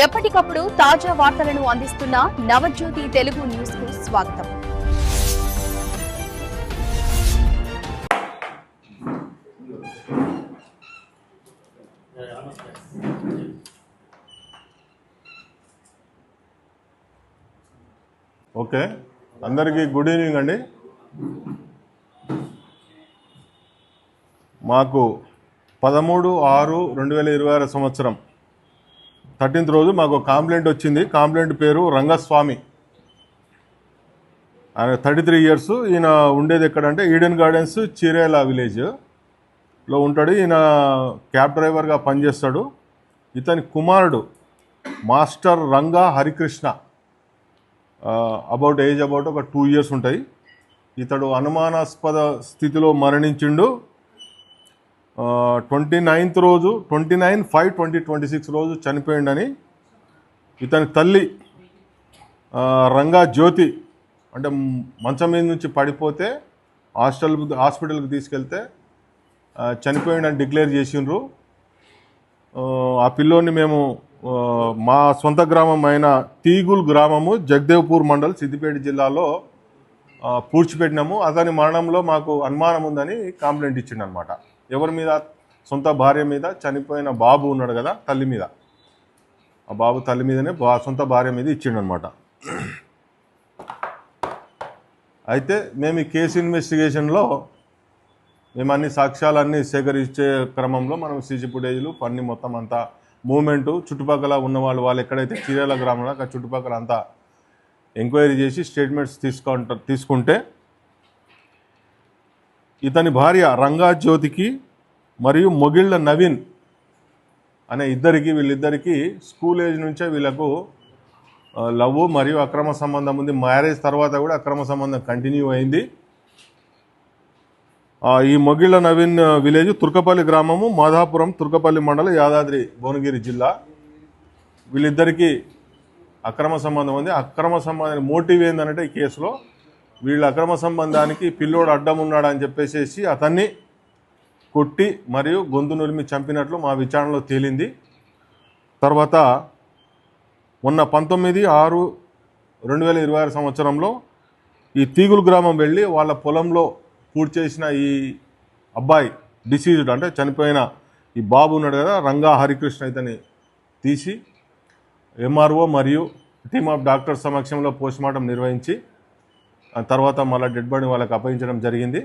ఎప్పటికప్పుడు తాజా వార్తలను అందిస్తున్న నవజ్యోతి తెలుగు న్యూస్ కు స్వాగతం. ఓకే, అందరికీ గుడ్ ఈవినింగ్ అండి. మాకు 13/6/2026 సంవత్సరం 13th రోజు మాకు కంప్లైంట్ వచ్చింది. కంప్లైంట్ పేరు రంగస్వామి. ఆయన 33 years. ఈయన ఉండేది ఎక్కడంటే ఈడెన్ గార్డెన్స్ చిరేలా విలేజ్లో ఉంటాడు. ఈయన క్యాబ్ డ్రైవర్గా పనిచేస్తాడు. ఇతని కుమారుడు మాస్టర్ రంగా హరికృష్ణ, అబౌట్ ఒక 2 years ఉంటాయి. ఇతడు అనుమానాస్పద స్థితిలో మరణించిండు. 29th రోజు 29/5/2026 రోజు చనిపోయిండని ఇతని తల్లి రంగా జ్యోతి అంటే మంచం మీద నుంచి పడిపోతే హాస్పిటల్కి తీసుకెళ్తే చనిపోయిండని డిక్లేర్ చేసిండ్రు. ఆ పిల్లోని మేము మా సొంత గ్రామం అయిన తీగుల్ గ్రామము, జగదేవ్పూర్ మండల్, సిద్దిపేట జిల్లాలో పూడ్చిపెట్టినాము. అతని మరణంలో మాకు అనుమానం ఉందని కంప్లైంట్ ఇచ్చిండు అనమాట. ఎవరి మీద? సొంత భార్య మీద. చనిపోయిన బాబు ఉన్నాడు కదా, తల్లి మీద. ఆ బాబు తల్లి మీదనే సొంత భార్య మీద ఇచ్చిండు అనమాట. అయితే మేము ఈ కేసు ఇన్వెస్టిగేషన్లో మేము అన్ని సాక్ష్యాలన్నీ సేకరించే క్రమంలో మనం సీసీ ఫుటేజ్లు అన్ని మొత్తం అంతా మూమెంటు చుట్టుపక్కల ఉన్నవాళ్ళు ఎక్కడైతే చీరాల గ్రామంలో అక్కడ చుట్టుపక్కల అంతా ఎంక్వైరీ చేసి స్టేట్మెంట్స్ తీసుకుంటే ఇతని భార్య రంగా జ్యోతికి మరియు మొగిళ్ళ నవీన్ అనే వీళ్ళిద్దరికీ స్కూల్ ఏజ్ నుంచే వీళ్ళకు లవ్ మరియు అక్రమ సంబంధం ఉంది. మ్యారేజ్ తర్వాత కూడా అక్రమ సంబంధం కంటిన్యూ అయింది. ఈ మొగిళ్ళ నవీన్ విలేజ్ తుర్కపల్లి గ్రామము, మాధాపురం, తుర్కపల్లి మండలం, యాదాద్రి భువనగిరి జిల్లా. వీళ్ళిద్దరికీ అక్రమ సంబంధం ఉంది. అక్రమ సంబంధం మోటివ్ ఏంటంటే ఈ కేసులో వీళ్ళ అక్రమ సంబంధానికి పిల్లోడు అడ్డం ఉన్నాడని చెప్పేసి అతన్ని కొట్టి మరియు గొంతు నులిమి చంపినట్లు మా విచారణలో తేలింది. తర్వాత మొన్న 19/6/2026 సంవత్సరంలో ఈ తీగులు గ్రామం వెళ్ళి వాళ్ళ పొలంలో పూర్తి చేసిన ఈ అబ్బాయి డిసీజ్డ్ అంటే చనిపోయిన ఈ బాబు ఉన్నాడు కదా, రంగా హరికృష్ణ, ఇతని తీసి ఎంఆర్ఓ మరియు టీమ్ ఆఫ్ డాక్టర్స్ సమక్షంలో పోస్ట్మార్టం నిర్వహించి తర్వాత మళ్ళీ డెడ్ బాడీ వాళ్ళకి అప్పగించడం జరిగింది.